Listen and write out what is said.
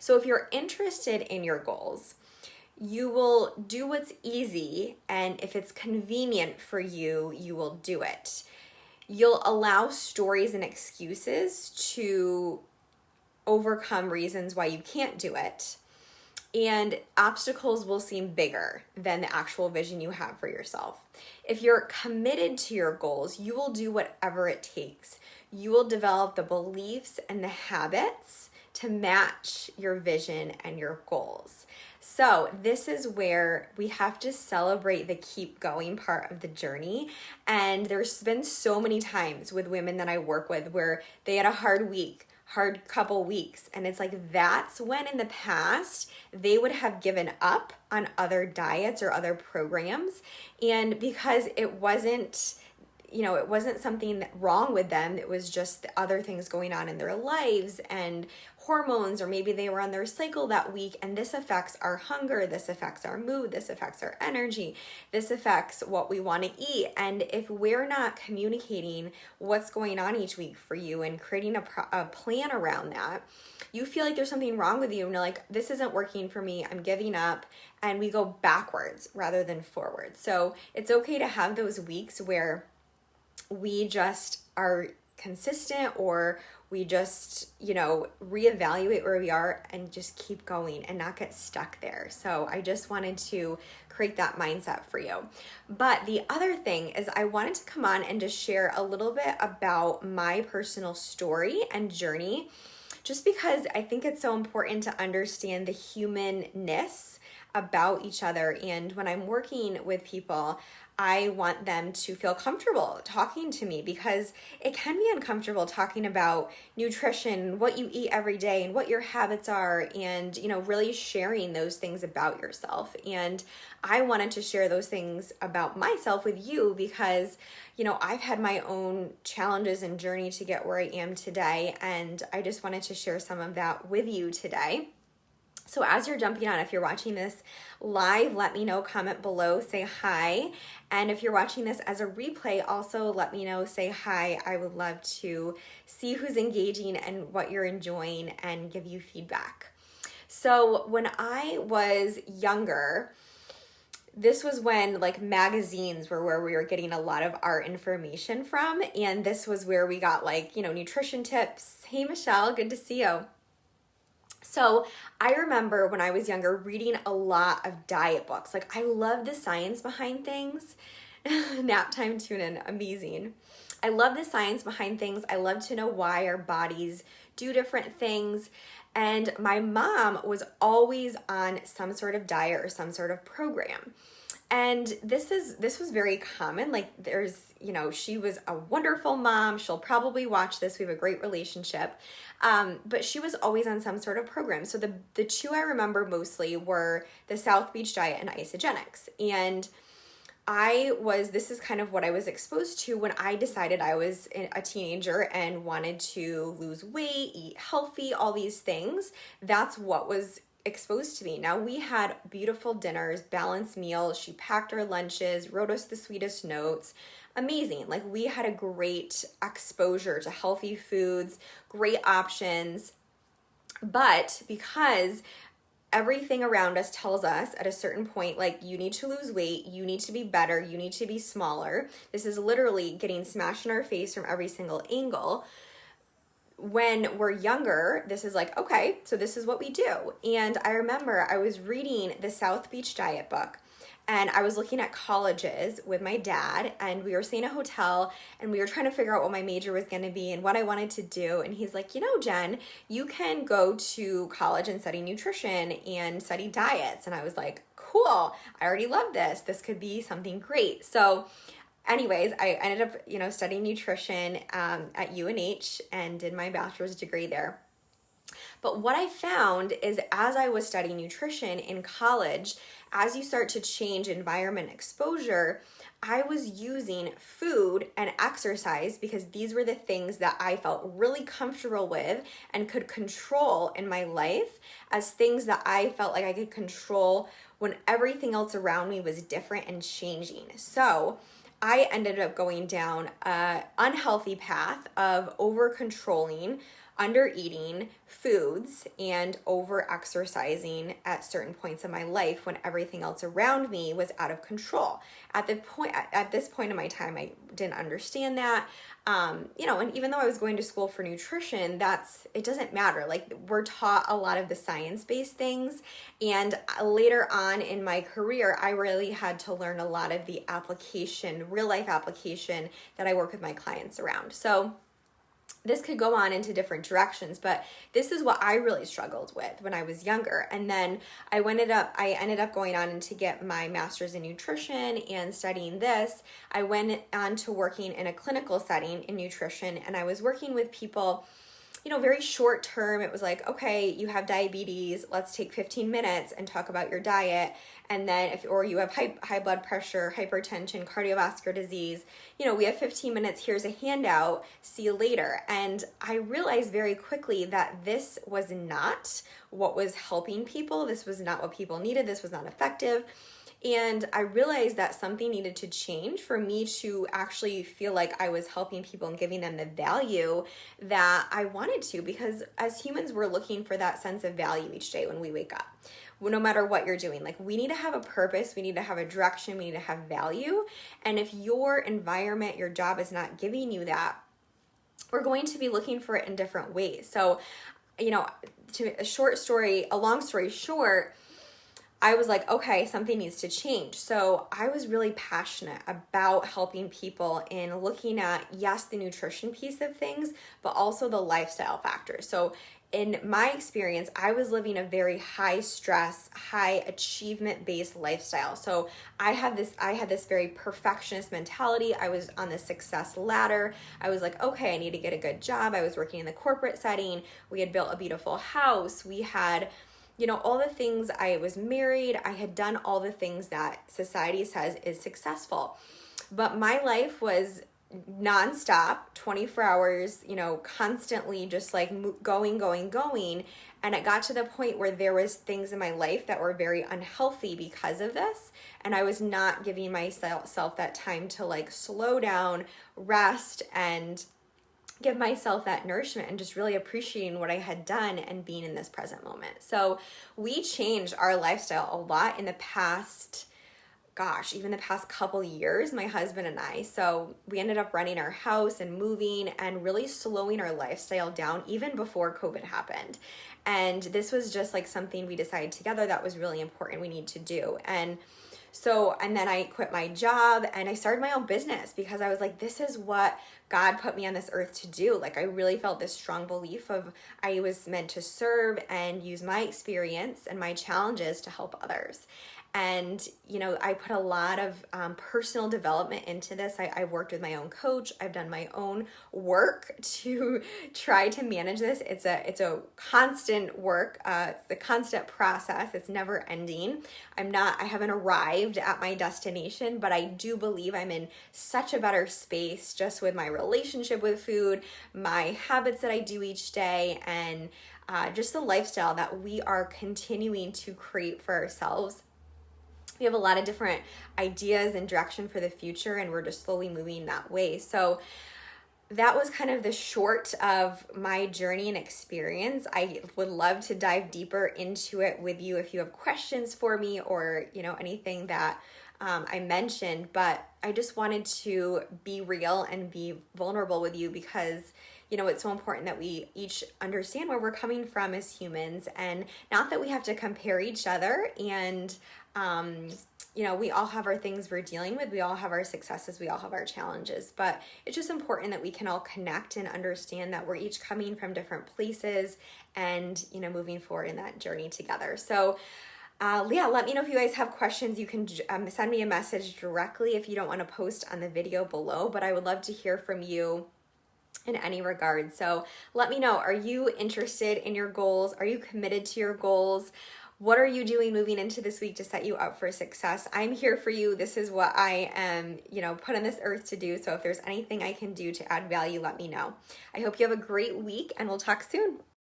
So if you're interested in your goals, you will do what's easy, and if it's convenient for you, you will do it. You'll allow stories and excuses to overcome reasons why you can't do it. And obstacles will seem bigger than the actual vision you have for yourself. If you're committed to your goals, you will do whatever it takes. You will develop the beliefs and the habits to match your vision and your goals. So this is where we have to celebrate the keep going part of the journey. And there's been so many times with women that I work with where they had a hard couple weeks. And it's like, that's when in the past they would have given up on other diets or other programs. And because it wasn't something wrong with them. It was just other things going on in their lives and hormones, or maybe they were on their cycle that week, and this affects our hunger, this affects our mood, this affects our energy, this affects what we want to eat. And if we're not communicating what's going on each week for you and creating a plan around that, you feel like there's something wrong with you and you're like, this isn't working for me, I'm giving up, and we go backwards rather than forward. So it's okay to have those weeks where we just are consistent, or we just, reevaluate where we are and just keep going and not get stuck there. So I just wanted to create that mindset for you. But the other thing is I wanted to come on and just share a little bit about my personal story and journey, just because I think it's so important to understand the humanness about each other. And when I'm working with people, I want them to feel comfortable talking to me, because it can be uncomfortable talking about nutrition, what you eat every day and what your habits are, and, really sharing those things about yourself. And I wanted to share those things about myself with you because, I've had my own challenges and journey to get where I am today. And I just wanted to share some of that with you today. So as you're jumping on, if you're watching this live, let me know, comment below, say hi. And if you're watching this as a replay, also let me know, say hi. I would love to see who's engaging and what you're enjoying and give you feedback. So when I was younger, this was when magazines were where we were getting a lot of our information from. And this was where we got nutrition tips. Hey, Michelle, good to see you. So I remember when I was younger reading a lot of diet books. I love the science behind things. Nap time tune in, amazing. I love the science behind things. I love to know why our bodies do different things. And my mom was always on some sort of diet or some sort of program. And this was very common. She was a wonderful mom. She'll probably watch this. We have a great relationship. But she was always on some sort of program. So the two I remember mostly were the South Beach diet and isogenics. And this is kind of what I was exposed to when I decided I was a teenager and wanted to lose weight, eat healthy, all these things. That's what was exposed to me. Now, we had beautiful dinners, balanced meals. She packed our lunches, wrote us the sweetest notes. Amazing. We had a great exposure to healthy foods, great options. But because everything around us tells us at a certain point, you need to lose weight, you need to be better, you need to be smaller. This is literally getting smashed in our face from every single angle. When we're younger, this is okay, so this is what we do. And I remember I was reading the South Beach diet book, and I was looking at colleges with my dad, and we were staying at a hotel, and we were trying to figure out what my major was going to be and what I wanted to do. And he's like, Jen, you can go to college and study nutrition and study diets. And I was like, cool, I already love this. This could be something great. So anyways, I ended up, studying nutrition at UNH and did my bachelor's degree there. But what I found is as I was studying nutrition in college, as you start to change environment exposure, I was using food and exercise because these were the things that I felt really comfortable with and could control in my life as things that I felt like I could control when everything else around me was different and changing. So I ended up going down an unhealthy path of over-controlling under eating foods and over exercising at certain points in my life when everything else around me was out of control. At this point in my time, I didn't understand that. And even though I was going to school for nutrition, it doesn't matter. Like, we're taught a lot of the science-based things. And later on in my career, I really had to learn a lot of the real life application that I work with my clients around. So this could go on into different directions, but this is what I really struggled with when I was younger. And then I ended up going on to get my master's in nutrition and studying this. I went on to working in a clinical setting in nutrition, and I was working with people, very short term. It was like, okay, you have diabetes, let's take 15 minutes and talk about your diet. And then or you have high blood pressure, hypertension, cardiovascular disease, we have 15 minutes, here's a handout, see you later. And I realized very quickly that this was not what was helping people. This was not what people needed. This was not effective. And I realized that something needed to change for me to actually feel like I was helping people and giving them the value that I wanted to, because as humans, we're looking for that sense of value each day when we wake up. No matter what you're doing, like, we need to have a purpose, we need to have a direction, we need to have value. And if your environment, your job is not giving you that, we're going to be looking for it in different ways. So, a long story short, I was like, okay, something needs to change. So I was really passionate about helping people in looking at, yes, the nutrition piece of things, but also the lifestyle factors. So in my experience, I was living a very high stress, high achievement based lifestyle. So I had this very perfectionist mentality. I was on the success ladder. I was like, okay, I need to get a good job. I was working in the corporate setting. We had built a beautiful house. We had all the things. I was married. I had done all the things that society says is successful. But my life was nonstop, 24 hours, constantly just like going. And it got to the point where there was things in my life that were very unhealthy because of this. And I was not giving myself that time to like slow down, rest, and give myself that nourishment, and just really appreciating what I had done and being in this present moment. So we changed our lifestyle a lot in the past, even the past couple years, my husband and I. So we ended up renting our house and moving and really slowing our lifestyle down even before COVID happened. And this was just like something we decided together that was really important we need to do. And then I quit my job and I started my own business because I was like, this is what God put me on this earth to do. Like, I really felt this strong belief of I was meant to serve and use my experience and my challenges to help others. And, I put a lot of personal development into this. I've worked with my own coach. I've done my own work to try to manage this. It's a constant work. It's a constant process. It's never ending. I haven't arrived at my destination, but I do believe I'm in such a better space just with my relationship with food, my habits that I do each day, and just the lifestyle that we are continuing to create for ourselves. We have a lot of different ideas and direction for the future, and we're just slowly moving that way. So that was kind of the short of my journey and experience. I would love to dive deeper into it with you if you have questions for me or, anything that I mentioned, but I just wanted to be real and be vulnerable with you because it's so important that we each understand where we're coming from as humans, and not that we have to compare each other. And, we all have our things we're dealing with. We all have our successes. We all have our challenges, but it's just important that we can all connect and understand that we're each coming from different places and, moving forward in that journey together. So, let me know if you guys have questions. You can send me a message directly if you don't want to post on the video below, but I would love to hear from you in any regard. So let me know, are you interested in your goals? Are you committed to your goals? What are you doing moving into this week to set you up for success? I'm here for you. This is what I am, put on this earth to do. So if there's anything I can do to add value, let me know. I hope you have a great week, and we'll talk soon.